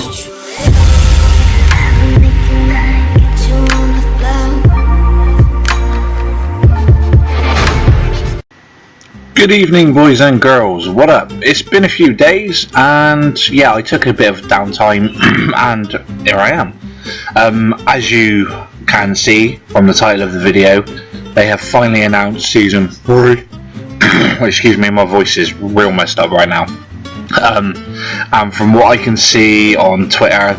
Good evening, boys and girls. What up? It's been a few days, and yeah, I took a bit of downtime, and here I am. As you can see from the title of the video, they have finally announced season 3. Excuse me, my voice is real messed up right now. And from what I can see on Twitter,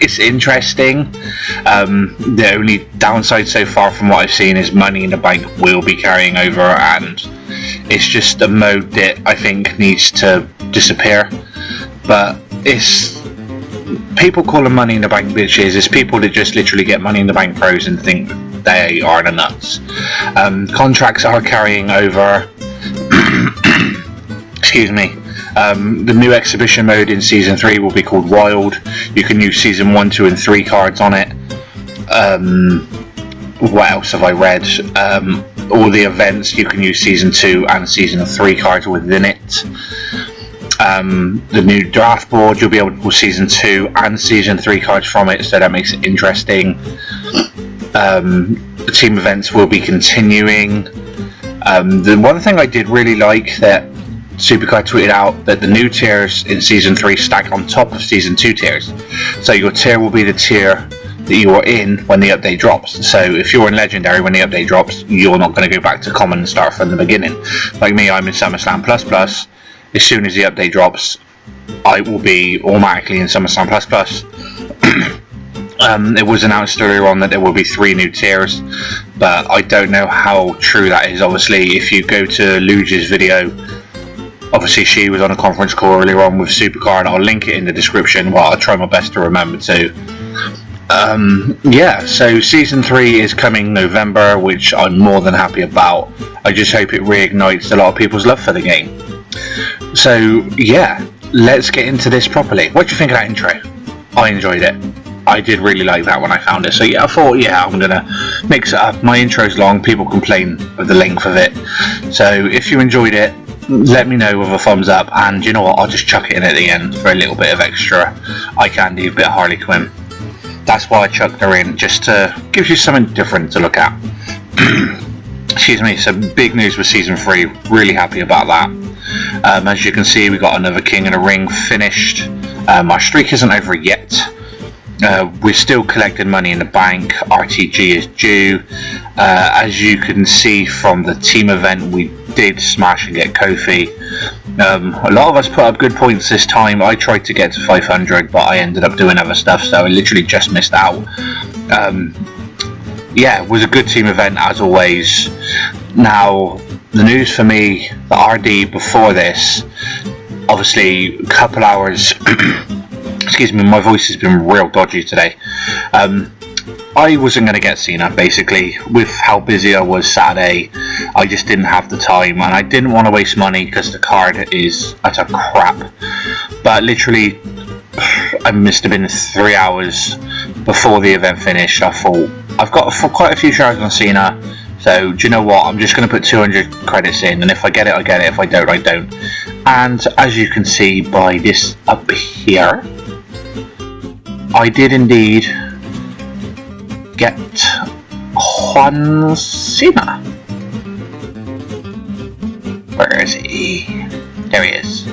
it's interesting. The only downside so far from what I've seen is Money in the Bank will be carrying over, and it's just a mode that I think needs to disappear. But it's people call them Money in the Bank bitches. It's people that just literally get Money in the Bank pros and think they are the nuts. Contracts are carrying over. Excuse me. The new exhibition mode in season 3 will be called Wild. You can use season 1, 2 and 3 cards on it. What else have I read? All the events, you can use season 2 and season 3 cards within it. The new draft board, you'll be able to pull season 2 and season 3 cards from it, so that makes it interesting. The team events will be continuing. The one thing I did really like that Supercard tweeted out, that the new tiers in season 3 stack on top of season 2 tiers. So your tier will be the tier that you are in when the update drops. So if you're in Legendary when the update drops, you're not going to go back to Common and start from the beginning. Like me, I'm in Summerslam Plus Plus. As soon as the update drops, I will be automatically in Summerslam Plus Plus. It was announced earlier on that there will be 3 new tiers, but I don't know how true that is. Obviously, if you go to Luge's video, obviously she was on a conference call earlier on with Supercard. I'll link it in the description. Well, I'll try my best to remember to. Yeah, so season 3 is coming November, which I'm more than happy about. I just hope it reignites a lot of people's love for the game. So yeah, let's get into this properly. What do you think of that intro? I enjoyed it. I did really like that when I found it. So yeah, I thought, yeah, I'm gonna mix it up. My intro's long, people complain of the length of it. So if you enjoyed it, let me know with a thumbs up, and you know what, I'll just chuck it in at the end for a little bit of extra eye candy, a bit of Harley Quinn. That's why I chucked her in, just to give you something different to look at. Excuse me. So big news with season 3, really happy about that. As you can see, we got another King of the Ring finished. Our streak isn't over yet. We're still collecting Money in the Bank. RTG is due. As you can see from the team event, we did smash and get Kofi. A lot of us put up good points this time. I tried to get to 500, but I ended up doing other stuff, so I literally just missed out. Yeah, it was a good team event as always. Now, the news for me, the RD before this, obviously a couple hours excuse me, my voice has been real dodgy today. I wasn't going to get Cena, basically. With how busy I was Saturday, I just didn't have the time, and I didn't want to waste money because the card is utter crap. But literally, I must have been 3 hours before the event finished. I thought, I've got quite a few shares on Cena, so do you know what, I'm just going to put 200 credits in, and if I get it, I get it. If I don't, I don't. And as you can see by this up here, I did indeed get John Cena. Where is he? There he is.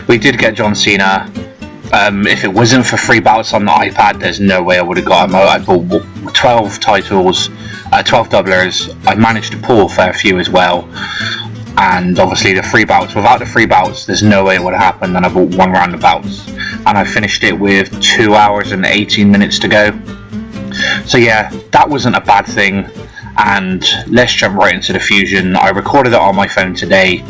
We did get John Cena. If it wasn't for 3 bouts on the iPad, there's no way I would have got him. I bought 12 titles, 12 doublers. I managed to pull a fair few as well. And obviously the 3 bouts. Without the 3 bouts, there's no way it would have happened. And I bought 1 round of bouts. And I finished it with 2 hours and 18 minutes to go. So yeah, that wasn't a bad thing. And let's jump right into the fusion. I recorded it on my phone today,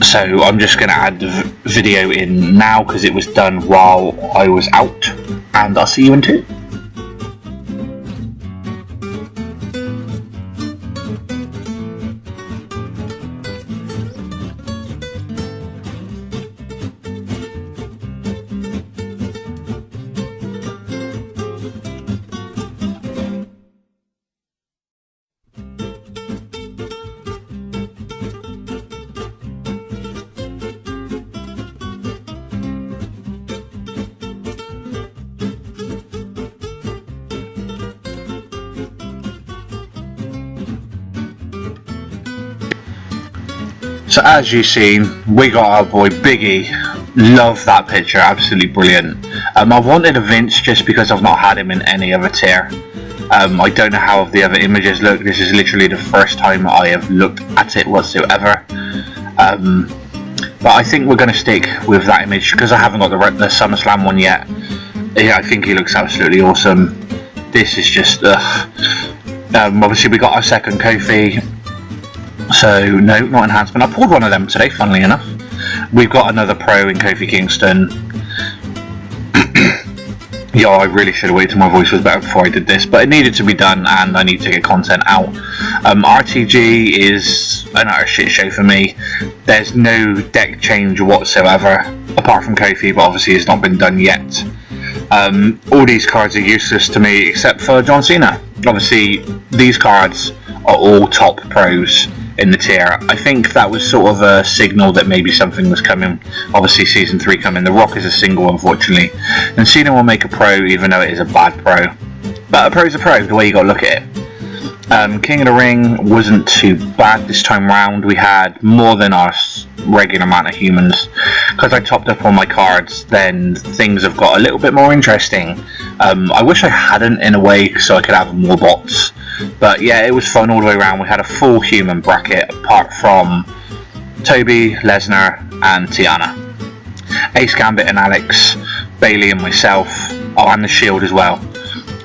so I'm just going to add the video in now because it was done while I was out, and I'll see you in 2. So as you've seen, we got our boy Biggie. Love that picture, absolutely brilliant. I wanted a Vince just because I've not had him in any other tier. I don't know how the other images look. This is literally the first time I have looked at it whatsoever. But I think we're going to stick with that image because I haven't got the Summerslam one yet. Yeah, I think he looks absolutely awesome. This is just obviously we got our second Kofi. So no, not enhancement. I pulled one of them today, funnily enough. We've got another pro in Kofi Kingston. Yeah, I really should have waited till my voice was better before I did this, but it needed to be done and I need to get content out. RTG is an utter shit show for me. There's no deck change whatsoever, apart from Kofi, but obviously it's not been done yet. All these cards are useless to me except for John Cena. Obviously, these cards are all top pros in the tier. I think that was sort of a signal that maybe something was coming. Obviously season 3 coming. The Rock is a single, unfortunately, and Cena will make a pro even though it is a bad pro, but a pro is a pro the way you got to look at it. King of the Ring wasn't too bad this time round. We had more than our regular amount of humans. Because I topped up on my cards, then things have got a little bit more interesting. I wish I hadn't, in a way, so I could have more bots. But yeah, it was fun all the way around. We had a full human bracket, apart from Toby, Lesnar, and Tiana. Ace Gambit and Alex, Bailey and myself. Oh, and the Shield as well.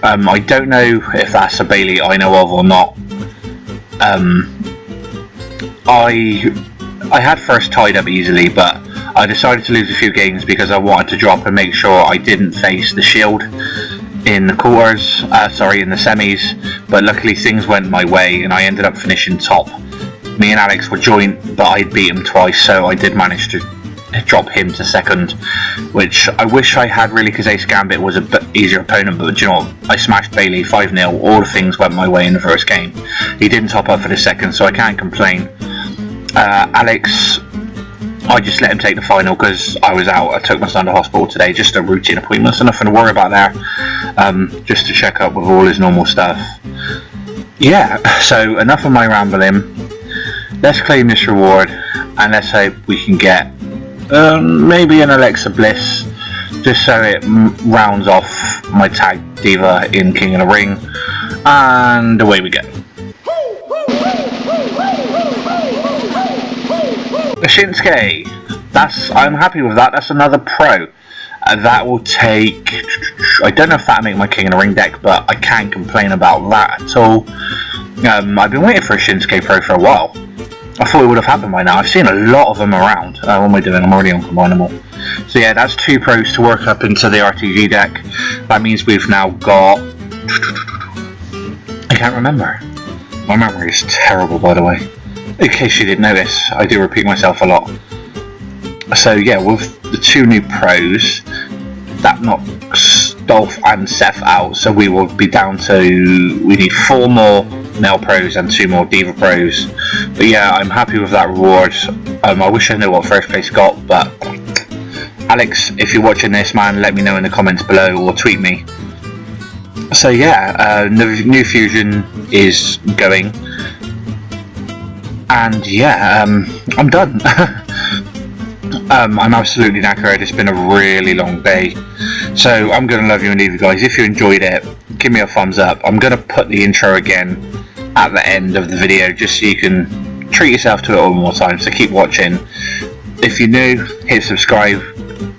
I don't know if that's a Bailey I know of or not. I had first tied up easily, but I decided to lose a few games because I wanted to drop and make sure I didn't face the Shield in the quarters, in the semis, but luckily things went my way and I ended up finishing top. Me and Alex were joint, but I'd beat him twice, so I did manage to drop him to second, which I wish I had really, because Ace Gambit was a bit easier opponent, but you know what? I smashed Bailey 5-0, all the things went my way in the first game. He didn't top up for the second, so I can't complain. Alex, I just let him take the final because I was out. I took my son to hospital today, just a routine appointment, so nothing to worry about there, just to check up with all his normal stuff. Yeah, so enough of my rambling. Let's claim this reward and let's hope we can get maybe an Alexa Bliss, just so it rounds off my tag diva in King of the Ring, and away we go. Shinsuke, I'm happy with that. That's another pro. That will take, I don't know if that'll make my King of the Ring deck, but I can't complain about that at all. I've been waiting for a Shinsuke pro for a while. I thought it would have happened by now. I've seen a lot of them around. What am I doing? I'm already on Combinable. So yeah, that's 2 pros to work up into the RTG deck. That means we've now got, I can't remember. My memory is terrible, by the way. In case you didn't notice, I do repeat myself a lot. So yeah, with the 2 new pros, that knocks Dolph and Seth out, so we will be down to, we need 4 more male pros and 2 more diva pros. But yeah, I'm happy with that reward. I wish I knew what first place got, but Alex, if you're watching this, man, let me know in the comments below or tweet me. So yeah, new fusion is going. And yeah, I'm done. I'm absolutely knackered. It's been a really long day, so I'm gonna love you and leave you guys. If you enjoyed it, give me a thumbs up. I'm gonna put the intro again at the end of the video, just so you can treat yourself to it one more time. So keep watching. If you're new, hit subscribe.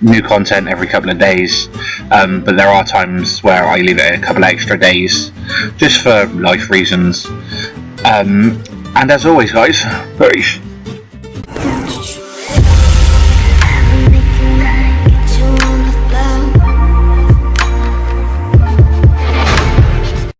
New content every couple of days, but there are times where I leave it a couple of extra days, just for life reasons. And as always, guys, peace.